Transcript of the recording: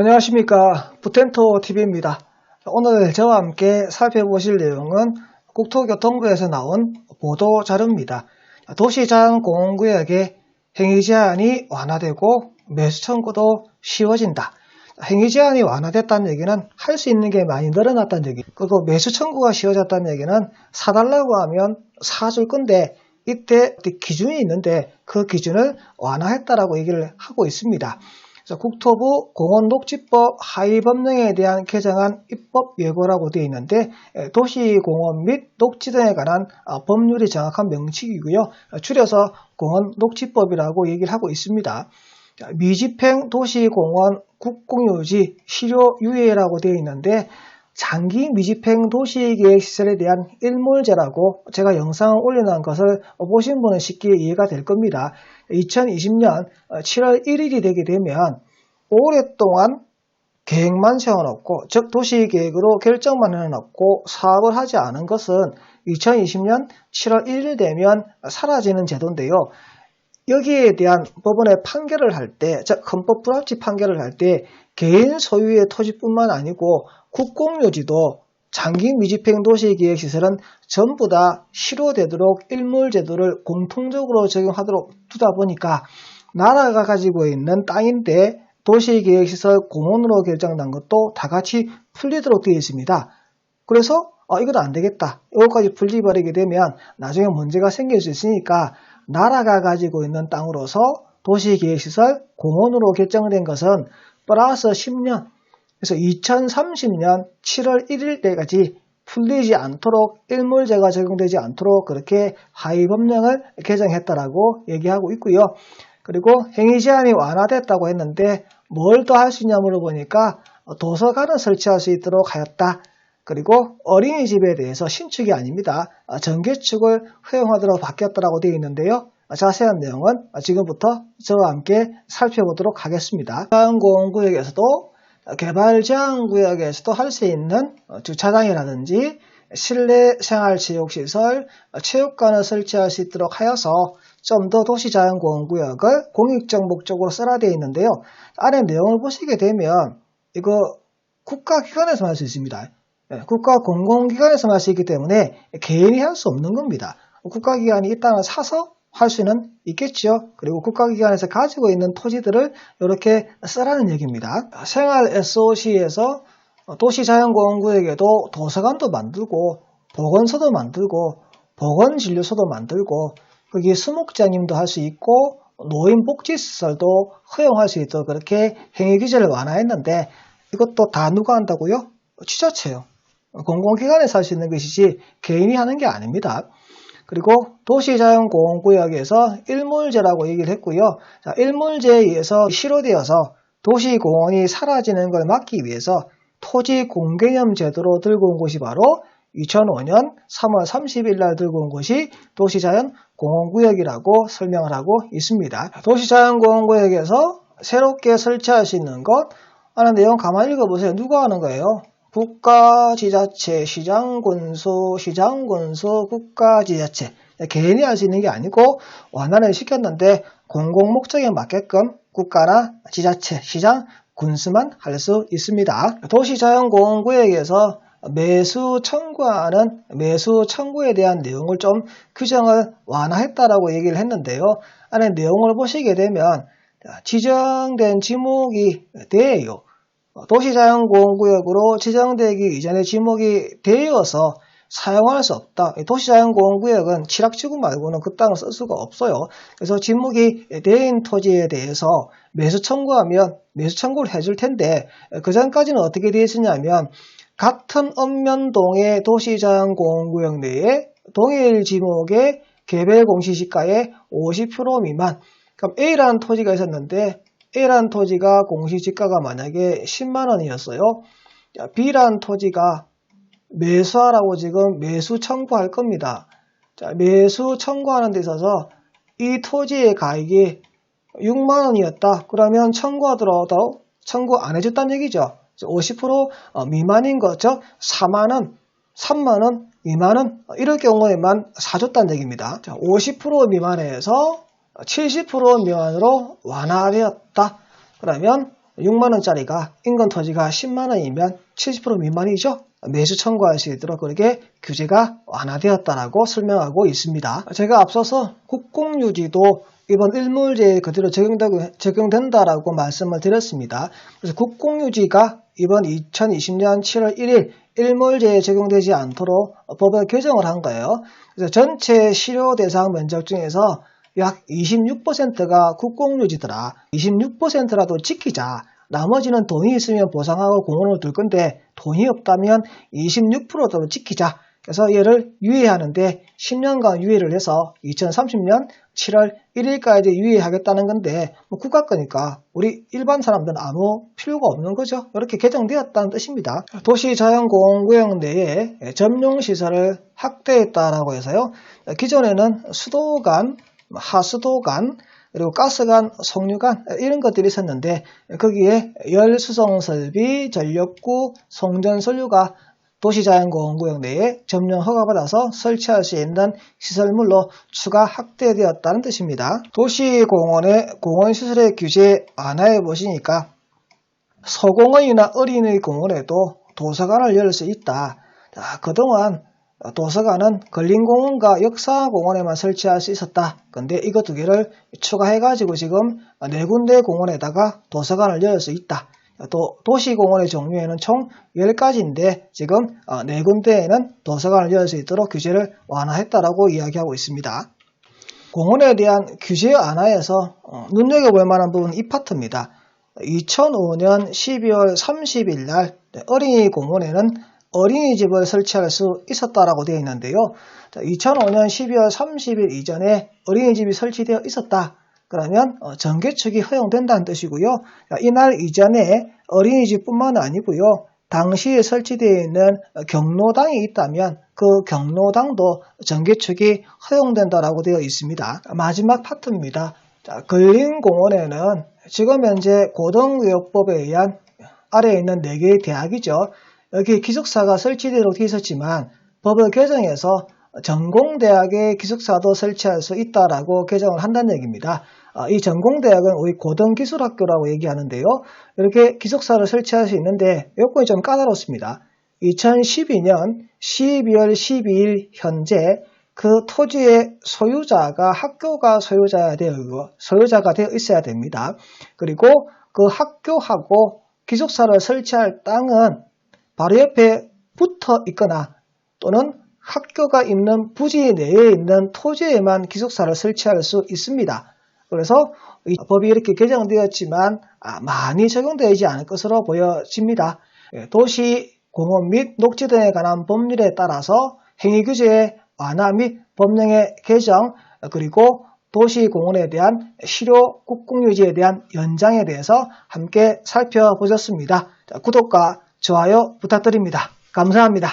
안녕하십니까. 부텐토TV입니다. 오늘 저와 함께 살펴보실 내용은 국토교통부에서 나온 보도 자료입니다. 도시자연공원구역의 행위제한이 완화되고 매수 청구도 쉬워진다. 행위제한이 완화됐다는 얘기는 할 수 있는 게 많이 늘어났다는 얘기, 그리고 매수 청구가 쉬워졌다는 얘기는 사달라고 하면 사줄 건데 이때 기준이 있는데 그 기준을 완화했다라고 얘기를 하고 있습니다. 그래서 국토부 공원녹지법 하위법령에 대한 개정안 입법 예고라고 되어 있는데 도시공원 및 녹지 등에 관한 법률이 정확한 명칭이고요. 줄여서 공원녹지법이라고 얘기를 하고 있습니다. 미집행 도시공원 국공유지 실효유예라고 되어 있는데 장기 미집행 도시계획시설에 대한 일몰제라고 제가 영상을 올려놓은 것을 보신 분은 쉽게 이해가 될 겁니다. 2020년 7월 1일이 되게 되면 오랫동안 계획만 세워놓고, 즉 도시계획으로 결정만 해놓고 사업을 하지 않은 것은 2020년 7월 1일 되면 사라지는 제도인데요. 여기에 대한 법원의 판결을 할 때, 즉 헌법 불합치 판결을 할 때 개인 소유의 토지뿐만 아니고 국공유지도 장기 미집행 도시계획시설은 전부 다 실효되도록 일몰제도를 공통적으로 적용하도록 두다 보니까 나라가 가지고 있는 땅인데 도시계획시설 공원으로 결정난 것도 다 같이 풀리도록 되어 있습니다. 그래서 이것도 안 되겠다. 이것까지 풀리버리게 되면 나중에 문제가 생길 수 있으니까 나라가 가지고 있는 땅으로서 도시계획시설 공원으로 결정된 것은 플러스 10년, 그래서 2030년 7월 1일 때까지 풀리지 않도록 일몰제가 적용되지 않도록 그렇게 하위법령을 개정했다라고 얘기하고 있고요. 그리고 행위제한이 완화됐다고 했는데 뭘 더 할 수 있냐 물어보니까 도서관을 설치할 수 있도록 하였다. 그리고 어린이집에 대해서 신축이 아닙니다. 정개축을 허용하도록 바뀌었다고 되어 있는데요. 자세한 내용은 지금부터 저와 함께 살펴보도록 하겠습니다. 자연공원구역에서도 개발제한구역에서도 할 수 있는 주차장이라든지 실내 생활체육시설, 체육관을 설치할 수 있도록 하여서 좀 더 도시자연공원구역을 공익적 목적으로 쓰라 되어 있는데요. 안에 내용을 보시게 되면 이거 국가기관에서만 할 수 있습니다. 국가 공공기관에서만 할 수 있기 때문에 개인이 할 수 없는 겁니다. 국가기관이 이 땅을 사서 할 수는 있겠죠. 그리고 국가기관에서 가지고 있는 토지들을 이렇게 쓰라는 얘기입니다. 생활 SOC에서 도시자연공원구역에도 도서관도 만들고 보건소도 만들고 보건진료소도 만들고 거기에 수목장님도 할 수 있고 노인복지시설도 허용할 수 있도록 그렇게 행위규제를 완화했는데 이것도 다 누가 한다고요? 지자체요. 공공기관에서 할 수 있는 것이지 개인이 하는 게 아닙니다. 그리고 도시자연공원구역에서 일몰제라고 얘기를 했고요. 자, 일몰제에 의해서 실효되어서 도시공원이 사라지는 걸 막기 위해서 토지공개념 제도로 들고 온 곳이 바로 2005년 3월 30일 날 들고 온 것이 도시자연공원구역이라고 설명을 하고 있습니다. 도시자연공원구역에서 새롭게 설치할 수 있는 것 하는 내용 가만히 읽어보세요. 누가 하는 거예요? 국가, 지자체, 시장군수, 국가지자체. 개인이 할 수 있는 게 아니고 완화를 시켰는데 공공목적에 맞게끔 국가나 지자체, 시장, 군수만 할 수 있습니다. 도시자연공원구역에서 매수 청구하는 매수 청구에 대한 내용을 좀 규정을 완화했다라고 얘기를 했는데요. 안에 내용을 보시게 되면 지정된 지목이 돼요. 도시자연공원구역으로 지정되기 이전에 지목이 되어서 사용할 수 없다. 도시자연공원구역은 칠학지구 말고는 그 땅을 쓸 수가 없어요. 그래서 지목이 된 토지에 대해서 매수 청구하면 매수 청구를 해줄 텐데 그 전까지는 어떻게 되어 있었냐면 같은 읍면동의 도시자연공원구역 내에 동일 지목의 개별 공시지가의 50% 미만, 그럼 A라는 토지가 있었는데 A라는 토지가 공시지가가 만약에 10만 원이었어요. B라는 토지가 매수하라고 지금 매수 청구할 겁니다. 자, 매수 청구하는 데 있어서 이 토지의 가액이 6만 원이었다. 그러면 청구하더라도 청구 안 해줬다는 얘기죠. 50% 미만인 거죠. 4만 원, 3만 원, 2만 원 이럴 경우에만 사줬다는 얘기입니다. 자, 50% 미만에서 70% 미만으로 완화되었다. 그러면 6만원짜리가 인근 토지가 10만원이면 70% 미만이죠. 매수 청구할 수 있도록 그렇게 규제가 완화되었다라고 설명하고 있습니다. 제가 앞서서 국공유지도 이번 일몰제에 그대로 적용된다라고 말씀을 드렸습니다. 그래서 국공유지가 이번 2020년 7월 1일 일몰제에 적용되지 않도록 법을 개정을 한 거예요. 그래서 전체 실효 대상 면적 중에서 약 26%가 국공유지더라. 26%라도 지키자. 나머지는 돈이 있으면 보상하고 공원을 둘 건데 돈이 없다면 26%도 지키자. 그래서 얘를 유예하는데 10년간 유예를 해서 2030년 7월 1일까지 유예하겠다는 건데 국가 거니까 우리 일반 사람들은 아무 필요가 없는 거죠. 이렇게 개정되었다는 뜻입니다. 도시자연공원구역 내에 점용시설을 확대했다라고 해서요. 기존에는 수도관, 하수도관, 그리고 가스관, 송유관 이런 것들이 있었는데 거기에 열수송설비, 전력구, 송전선류가 도시자연공원구역 내에 점령 허가받아서 설치할 수 있는 시설물로 추가 확대되었다는 뜻입니다. 도시공원의 공원시설의 규제 완화해 보시니까 소공원이나 어린이 공원에도 도서관을 열 수 있다. 그동안 도서관은 근린공원과 역사공원에만 설치할 수 있었다. 근데 이거 두 개를 추가해가지고 지금 4군데 공원에다가 도서관을 열 수 있다. 또 도시공원의 종류에는 총 10가지인데 지금 4군데에는 도서관을 열 수 있도록 규제를 완화했다라고 이야기하고 있습니다. 공원에 대한 규제 완화에서 눈여겨볼 만한 부분은 이 파트입니다. 2005년 12월 30일 날 어린이 공원에는 어린이집을 설치할 수 있었다라고 되어 있는데요. 2005년 12월 30일 이전에 어린이집이 설치되어 있었다. 그러면 전개축이 허용된다는 뜻이고요. 이날 이전에 어린이집뿐만 아니고요. 당시에 설치되어 있는 경로당이 있다면 그 경로당도 전개축이 허용된다라고 되어 있습니다. 마지막 파트입니다. 근린공원에는 지금 현재 고등교육법에 의한 아래에 있는 4개의 대학이죠. 여기 기숙사가 설치되도록 되어 있었지만 법을 개정해서 전공대학의 기숙사도 설치할 수 있다라고 개정을 한다는 얘기입니다. 이 전공대학은 우리 고등기술학교라고 얘기하는데요. 이렇게 기숙사를 설치할 수 있는데 요건이 좀 까다롭습니다. 2012년 12월 12일 현재 그 토지의 소유자가 학교가 소유자가 되어 있어야 됩니다. 그리고 그 학교하고 기숙사를 설치할 땅은 바로 옆에 붙어 있거나 또는 학교가 있는 부지 내에 있는 토지에만 기숙사를 설치할 수 있습니다. 그래서 이 법이 이렇게 개정되었지만 많이 적용되지 않을 것으로 보여집니다. 도시, 공원 및 녹지 등에 관한 법률에 따라서 행위규제의 완화 및 법령의 개정 그리고 도시공원에 대한 실효 국공유지에 대한 연장에 대해서 함께 살펴보셨습니다. 구독과 좋아요 부탁드립니다. 감사합니다.